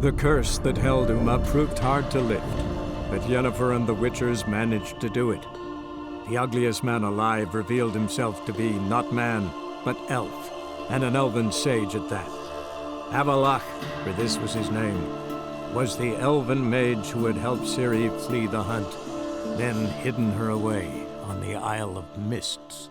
The curse that held Uma proved hard to lift, but Yennefer and the Witchers managed to do it. The ugliest man alive revealed himself to be not man, but elf, and an elven sage at that. Avalach, for this was his name, was the elven mage who had helped Ciri flee the hunt, then hidden her away on the Isle of Mists.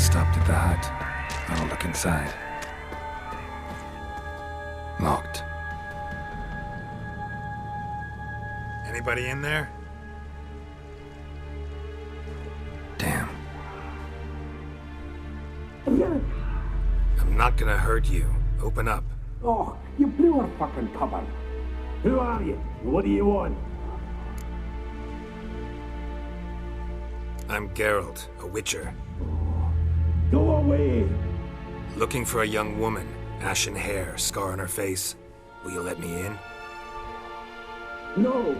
stopped at the hut. I'll look inside. Locked. Anybody in there? Damn. I'm not gonna hurt you. Open up. Oh, you blew our fucking cover. Who are you? What do you want? I'm Geralt, a witcher. Go away! Looking for a young woman. Ashen hair, scar on her face. Will you let me in? No!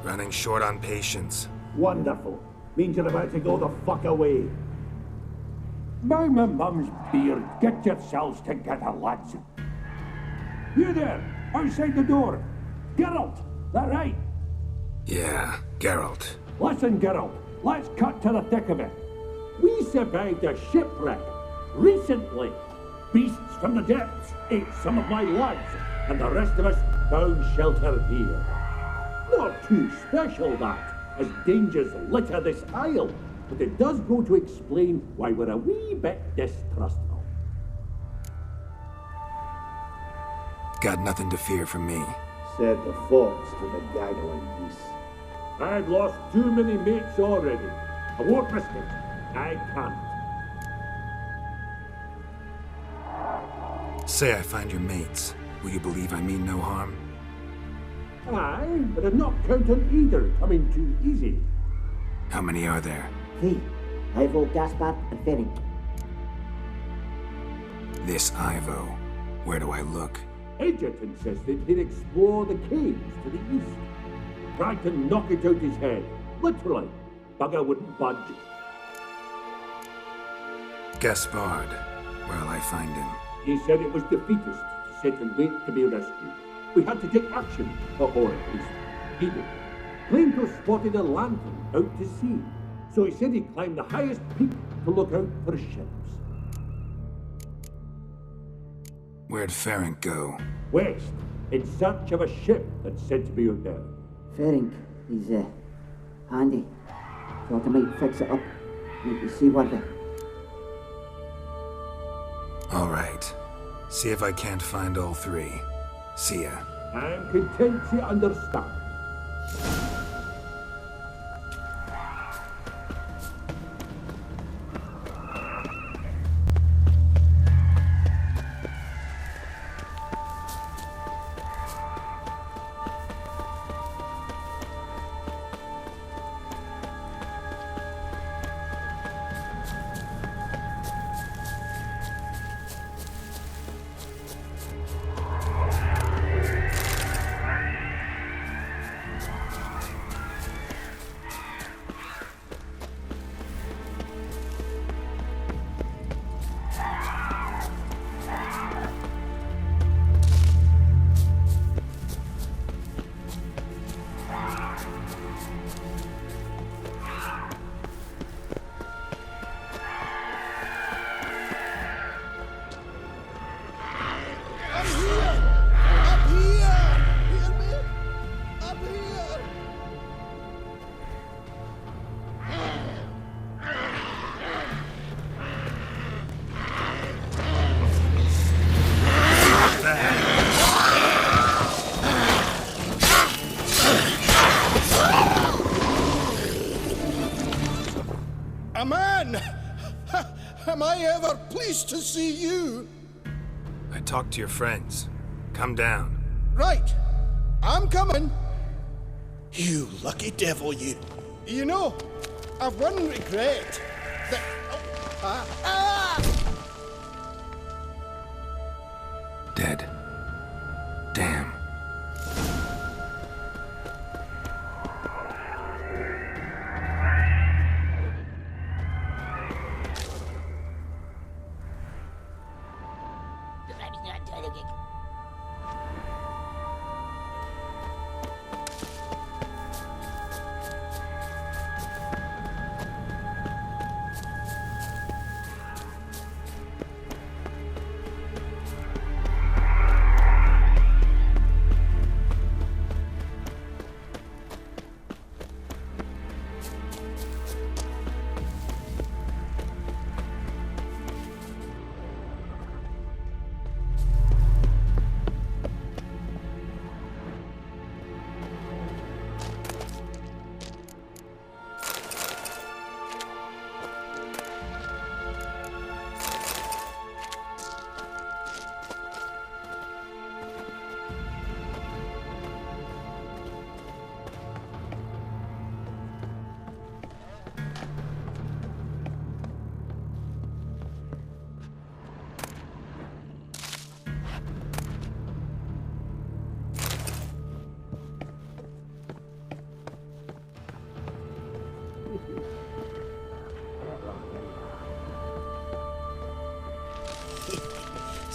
Running short on patience. Wonderful. Means you're about to go the fuck away. By my mum's beard, get yourselves together, lads. You there, outside the door. Geralt, that right? Yeah, Geralt. Listen, Geralt, let's cut to the thick of it. We survived a shipwreck recently. Beasts from the depths ate some of my lads, and the rest of us found shelter here. Not too special, that, as dangers litter this isle, but it does go to explain why we're a wee bit distrustful. Got nothing to fear from me. Said the fox to the gaggling geese. I've lost too many mates already. I won't risk it. I can't. Say I find your mates. Will you believe I mean no harm? Aye, but I'm not counting either coming too easy. How many are there? Hey, Ivo, Gaspard, and Ferenc. This Ivo. Where do I look? Edget insisted he'd explore the caves to the east. Tried to knock it out his head. Literally. Bugger wouldn't budge. Gaspard. Where'll I find him? He said it was defeatist to sit and wait to be rescued. We had to take action, or at least he did. Claimed to have spotted a lantern out to sea, so he said he'd climb the highest peak to look out for ships. Where'd Ferenc go? West, in search of a ship that's said to be out there. Ferenc, he's handy. Thought I might fix it up. Make you see what All right. See if I can't find all three. See ya. I'm content to understand. A man! Am I ever pleased to see you? I talked to your friends. Come down. Right. I'm coming. You lucky devil, you. You know, I've one regret. That... Dead. Damn.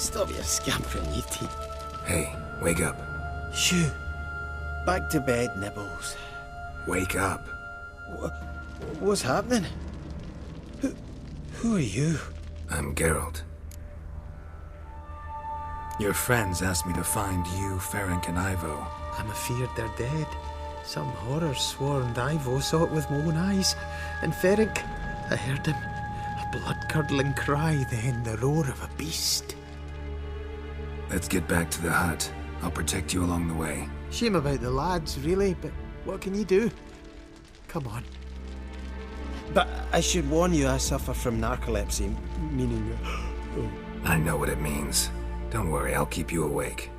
Stop your scampering, you teeth. Hey, wake up. Shoo. Back to bed, Nibbles. Wake up. What's happening? Who are you? I'm Geralt. Your friends asked me to find you, Ferenc, and Ivo. I'm afeard they're dead. Some horror-sworn Ivo saw it with my own eyes. And Ferenc, I heard him. A blood-curdling cry, then the roar of a beast. Let's get back to the hut. I'll protect you along the way. Shame about the lads, really, but what can you do? Come on. But I should warn you, I suffer from narcolepsy, meaning... I know what it means. Don't worry, I'll keep you awake.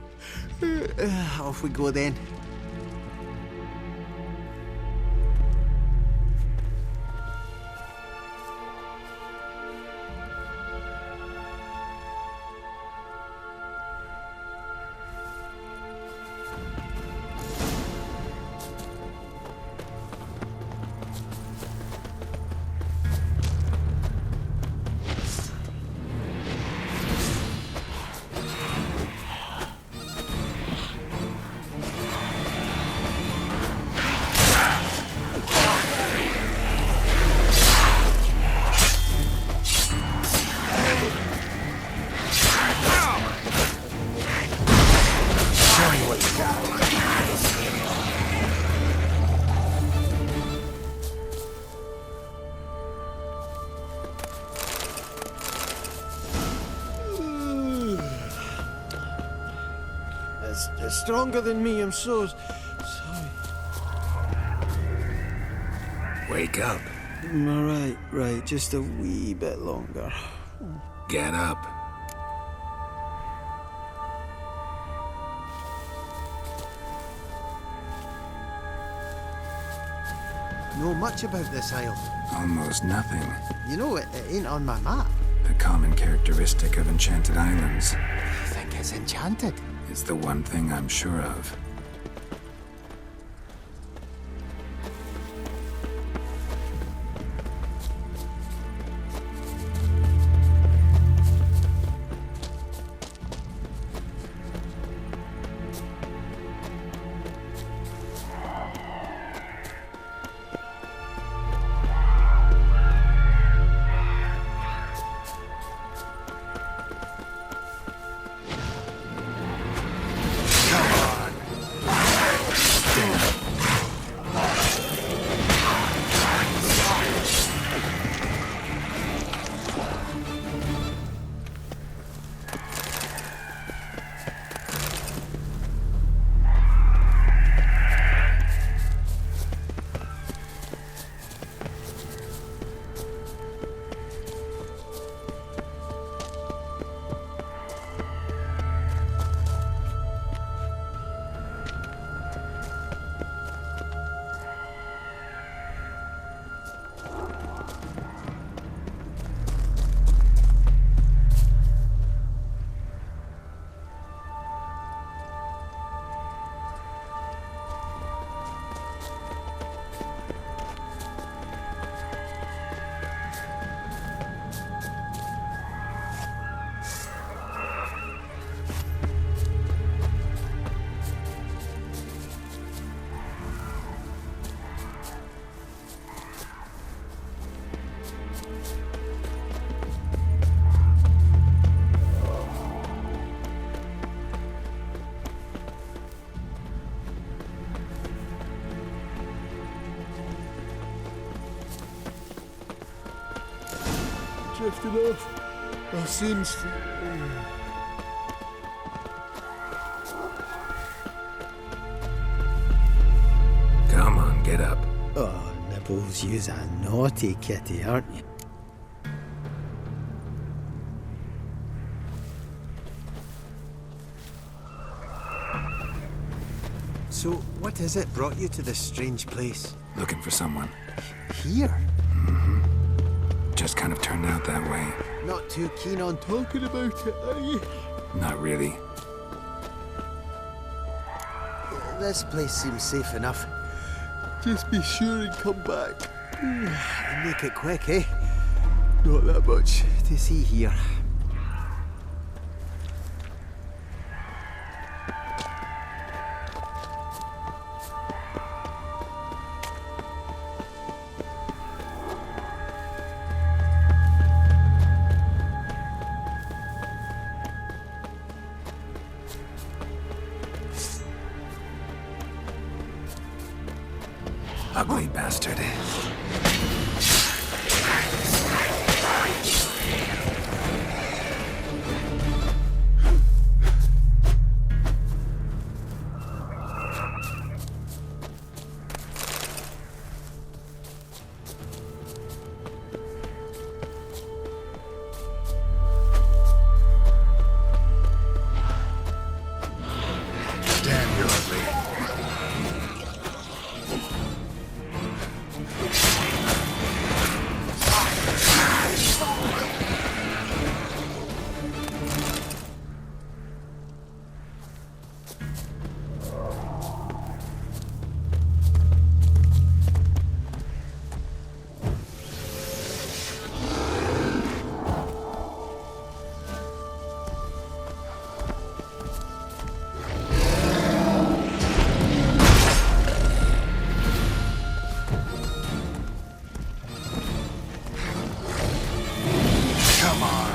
Off we go then. It's stronger than me, I'm so sorry. Wake up. Right, just a wee bit longer. Get up. Know much about this isle. Almost nothing. You know, it ain't on my map. A common characteristic of enchanted islands. You think it's enchanted? It's the one thing I'm sure of. Drifting off. Our sins. Come on, get up. Oh, Nibbles, you's a naughty kitty, aren't you? So, what is it brought you to this strange place? Looking for someone. Here? Just kind of turned out that way. Not too keen on talking about it, are you? Not really. This place seems safe enough. Just be sure and come back. And make it quick, eh? Not that much to see here. Ugly bastard. Damn, you're ugly. Come on.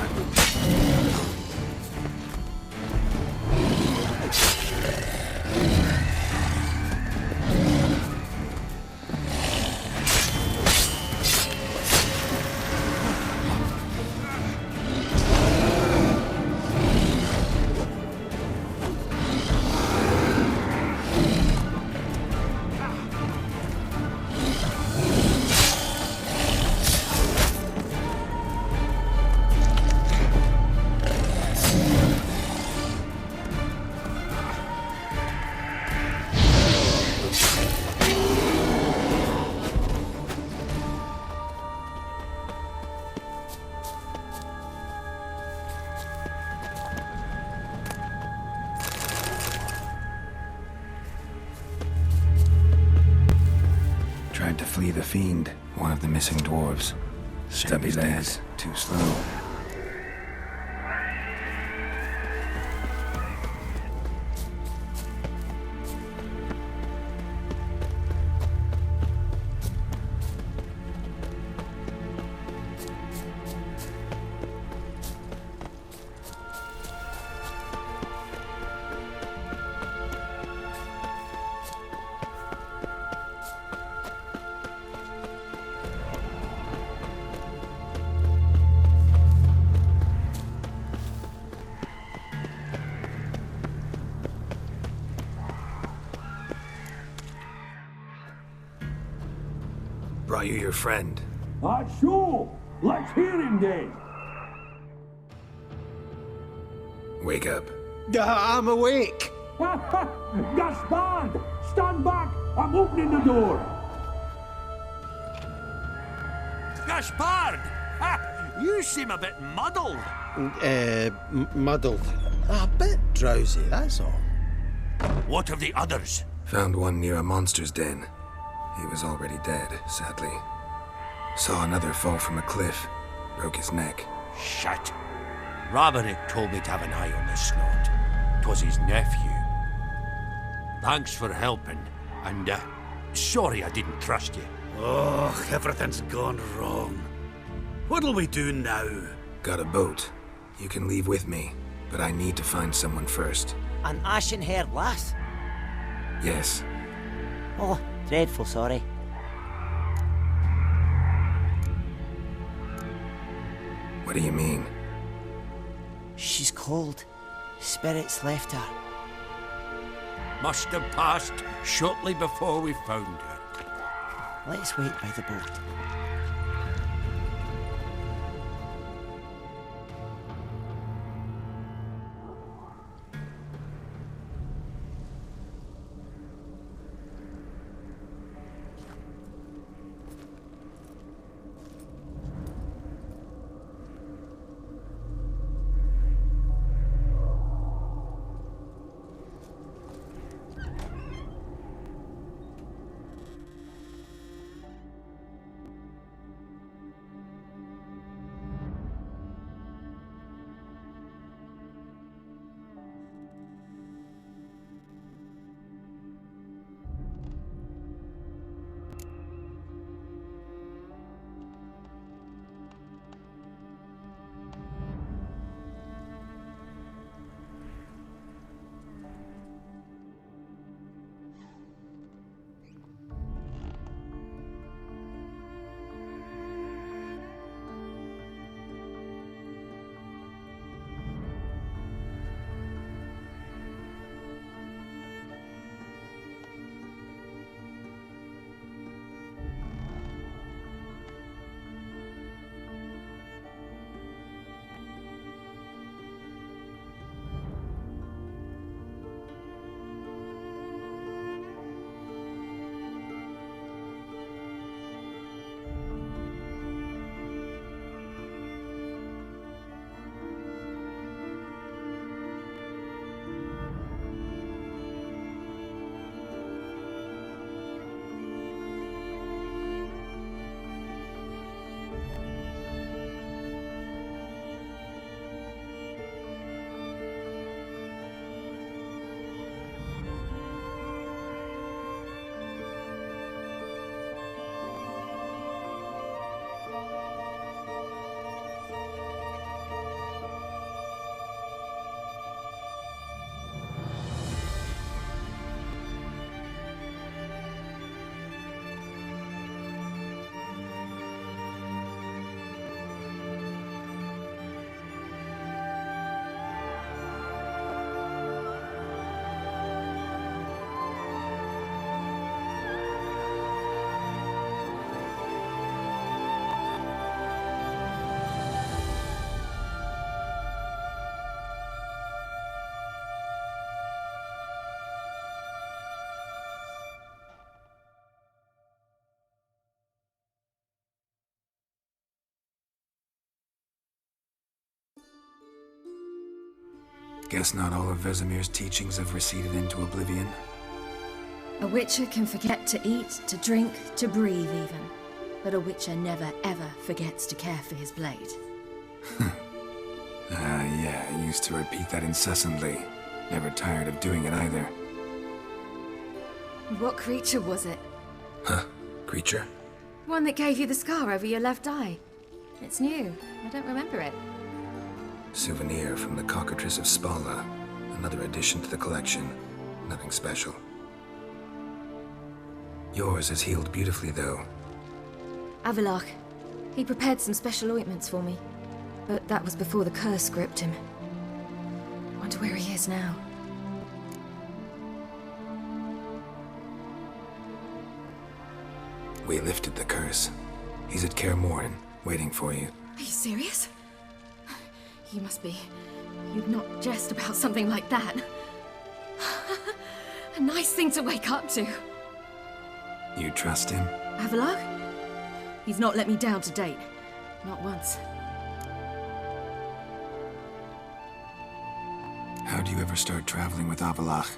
Tried to flee the fiend, one of the missing dwarves. Stubby legs, too slow. Brought you your friend. Sure. Let's hear him then. Wake up. I'm awake. Gaspard! Stand back! I'm opening the door. Gaspard! Ha! You seem a bit muddled. Muddled. A bit drowsy, that's all. What of the others? Found one near a monster's den. He was already dead, sadly. Saw another fall from a cliff. Broke his neck. Shit. Roderick told me to have an eye on this snot. 'Twas his nephew. Thanks for helping, and sorry I didn't trust you. Oh, everything's gone wrong. What'll we do now? Got a boat. You can leave with me, but I need to find someone first. An ashen-haired lass? Yes. Oh, dreadful sorry. What do you mean? She's cold. Spirits left her. Must have passed shortly before we found her. Let's wait by the boat. Guess not all of Vesemir's teachings have receded into oblivion. A witcher can forget to eat, to drink, to breathe even. But a witcher never ever forgets to care for his blade. Yeah, I used to repeat that incessantly. Never tired of doing it either. What creature was it? Huh? Creature? One that gave you the scar over your left eye. It's new. I don't remember it. Souvenir from the Cockatrice of Spala. Another addition to the collection. Nothing special. Yours has healed beautifully, though. Avalok. He prepared some special ointments for me. But that was before the curse gripped him. Wonder where he is now. We lifted the curse. He's at Kaer Morhen, waiting for you. Are you serious? You must be. You'd not jest about something like that. A nice thing to wake up to. You trust him? Avalok? He's not let me down to date. Not once. How do you ever start traveling with Avalok?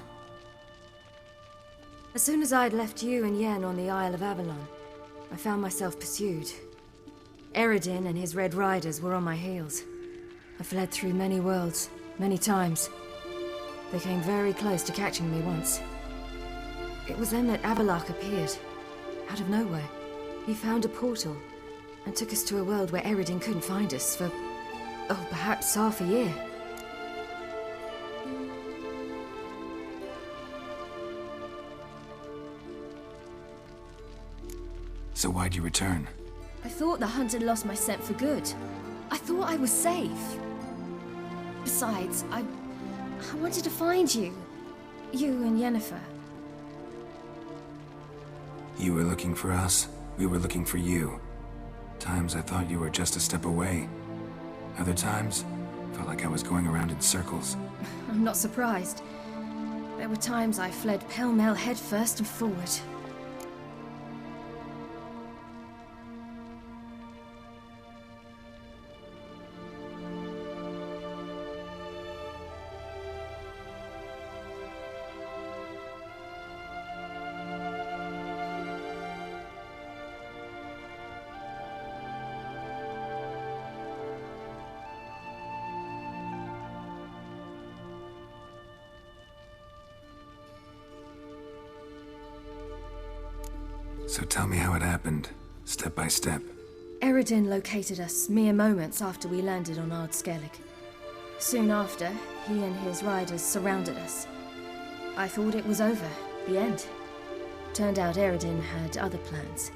As soon as I'd left you and Yen on the Isle of Avalon, I found myself pursued. Eredin and his Red Riders were on my heels. I fled through many worlds, many times. They came very close to catching me once. It was then that Avalok appeared, out of nowhere. He found a portal, and took us to a world where Eredin couldn't find us for, perhaps half a year. So why'd you return? I thought the hunt had lost my scent for good. I thought I was safe. Besides, I wanted to find you. You and Yennefer. You were looking for us, we were looking for you. Times I thought you were just a step away. Other times, felt like I was going around in circles. I'm not surprised. There were times I fled pell-mell headfirst and forward. So tell me how it happened, step by step. Eredin located us mere moments after we landed on Ard Skellig. Soon after, he and his riders surrounded us. I thought it was over, the end. Turned out Eredin had other plans.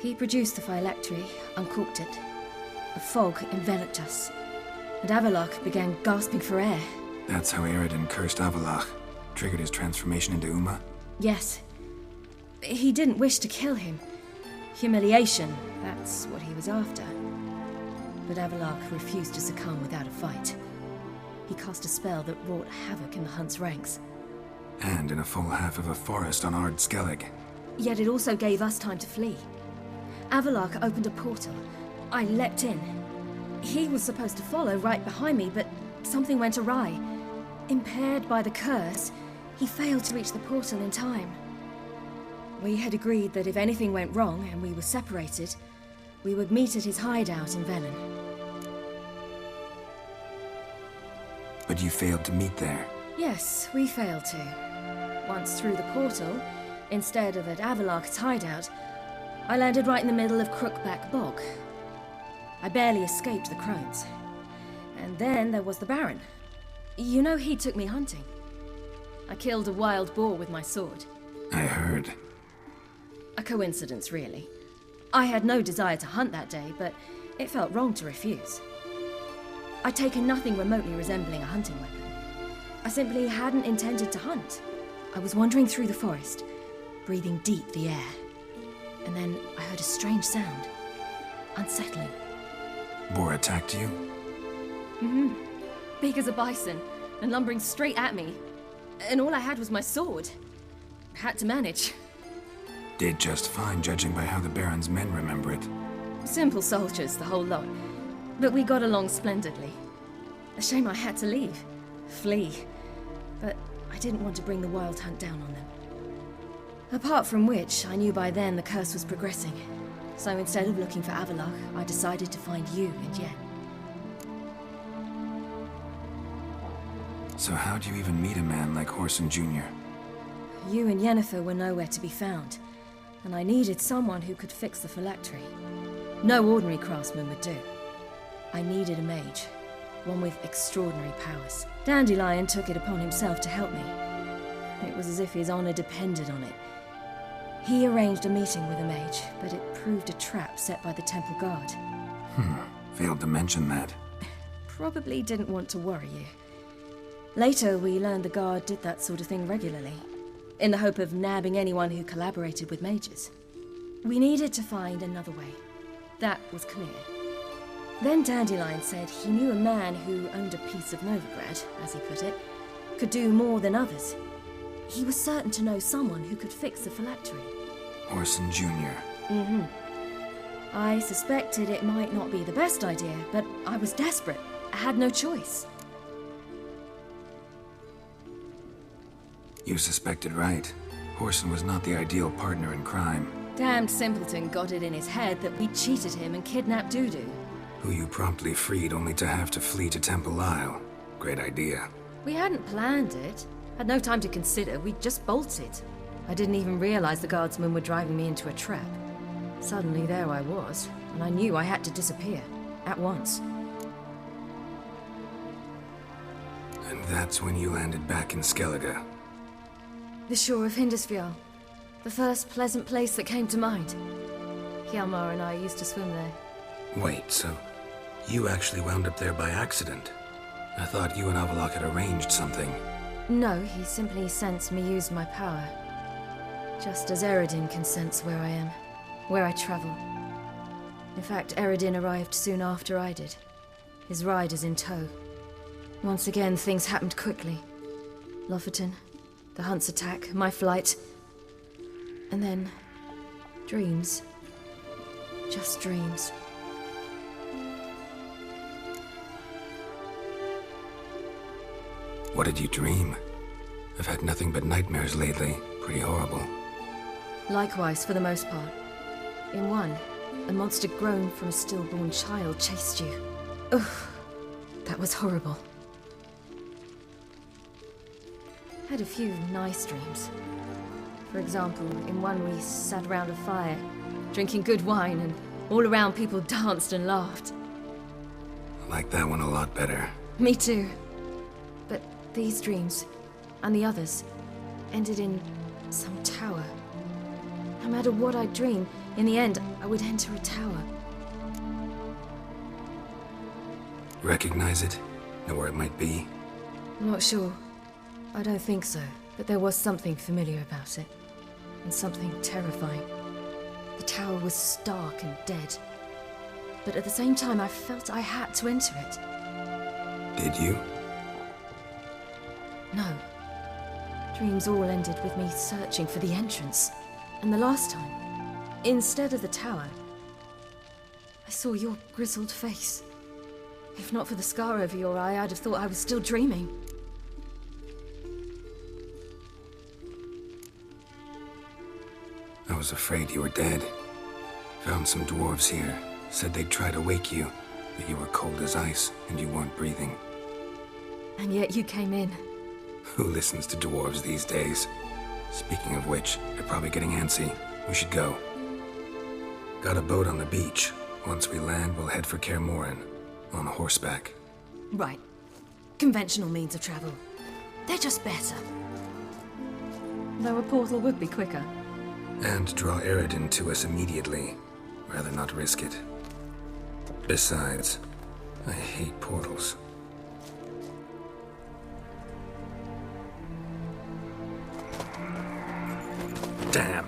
He produced the phylactery, uncorked it. A fog enveloped us, and Avalok began gasping for air. That's how Eredin cursed Avalok, triggered his transformation into Uma? Yes. He didn't wish to kill him. Humiliation, that's what he was after. But Avalok refused to succumb without a fight. He cast a spell that wrought havoc in the hunt's ranks. And in a full half of a forest on Ard Skellig. Yet it also gave us time to flee. Avalok opened a portal. I leapt in. He was supposed to follow right behind me, but something went awry. Impaired by the curse, he failed to reach the portal in time. We had agreed that if anything went wrong and we were separated, we would meet at his hideout in Velen. But you failed to meet there. Yes, we failed to. Once through the portal, instead of at Avalok's hideout, I landed right in the middle of Crookback Bog. I barely escaped the crones. And then there was the Baron. You know, he took me hunting. I killed a wild boar with my sword. I heard. A coincidence, really. I had no desire to hunt that day, but it felt wrong to refuse. I'd taken nothing remotely resembling a hunting weapon. I simply hadn't intended to hunt. I was wandering through the forest, breathing deep the air. And then I heard a strange sound. Unsettling. Boar attacked you? Mm-hmm. Big as a bison, and lumbering straight at me. And all I had was my sword. Had to manage. Did just fine, judging by how the Baron's men remember it. Simple soldiers, the whole lot. But we got along splendidly. A shame I had to leave. flee. But I didn't want to bring the Wild Hunt down on them. Apart from which, I knew by then the curse was progressing. So instead of looking for Avallac'h, I decided to find you and Yen. So how'd you even meet a man like Whoreson Jr.? You and Yennefer were nowhere to be found, and I needed someone who could fix the phylactery. No ordinary craftsman would do. I needed a mage, one with extraordinary powers. Dandelion took it upon himself to help me. It was as if his honor depended on it. He arranged a meeting with a mage, but it proved a trap set by the temple guard. Failed to mention that. Probably didn't want to worry you. Later, we learned the guard did that sort of thing regularly, in the hope of nabbing anyone who collaborated with mages. We needed to find another way. That was clear. Then Dandelion said he knew a man who owned a piece of Novigrad, as he put it, could do more than others. He was certain to know someone who could fix the phylactery. Whoreson Jr. I suspected it might not be the best idea, but I was desperate. I had no choice. You suspected right. Whoreson was not the ideal partner in crime. Damned simpleton got it in his head that we cheated him and kidnapped Dudu. Who you promptly freed only to have to flee to Temple Isle. Great idea. We hadn't planned it. Had no time to consider. We just bolted. I didn't even realize the guardsmen were driving me into a trap. Suddenly there I was, and I knew I had to disappear. At once. And that's when you landed back in Skellige. The shore of Hindisfjall. The first pleasant place that came to mind. Hjalmar and I used to swim there. Wait, so you actually wound up there by accident? I thought you and Avallac'h had arranged something. No, he simply sensed me use my power. Just as Eredin can sense where I am, where I travel. In fact, Eredin arrived soon after I did. His riders in tow. Once again, things happened quickly. Lofoten, the Hunt's attack, my flight. And then, dreams. Just dreams. What did you dream? I've had nothing but nightmares lately. Pretty horrible. Likewise, for the most part. In one, a monster grown from a stillborn child chased you. Ugh, that was horrible. Had a few nice dreams. For example, in one we sat around a fire, drinking good wine, and all around people danced and laughed. I like that one a lot better. Me too. But these dreams, and the others, ended in some tower. No matter what I dream, in the end, I would enter a tower. Recognize it? Know where it might be? Not sure. I don't think so, but there was something familiar about it. And something terrifying. The tower was stark and dead. But at the same time, I felt I had to enter it. Did you? No. Dreams all ended with me searching for the entrance. And the last time, instead of the tower, I saw your grizzled face. If not for the scar over your eye, I'd have thought I was still dreaming. I was afraid you were dead. Found some dwarves here. Said they'd try to wake you, but you were cold as ice and you weren't breathing. And yet you came in. Who listens to dwarves these days? Speaking of which, they're probably getting antsy. We should go. Got a boat on the beach. Once we land, we'll head for Kaer Morhen. On horseback. Right. Conventional means of travel. They're just better. Though a portal would be quicker. And draw Eredin to us immediately. Rather not risk it. Besides, I hate portals. Damn.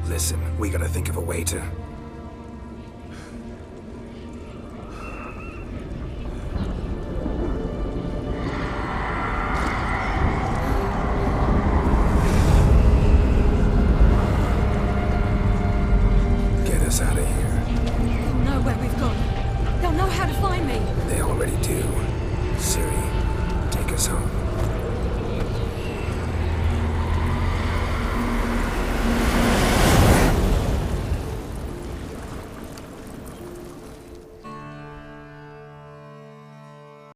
Listen, we gotta think of a way to...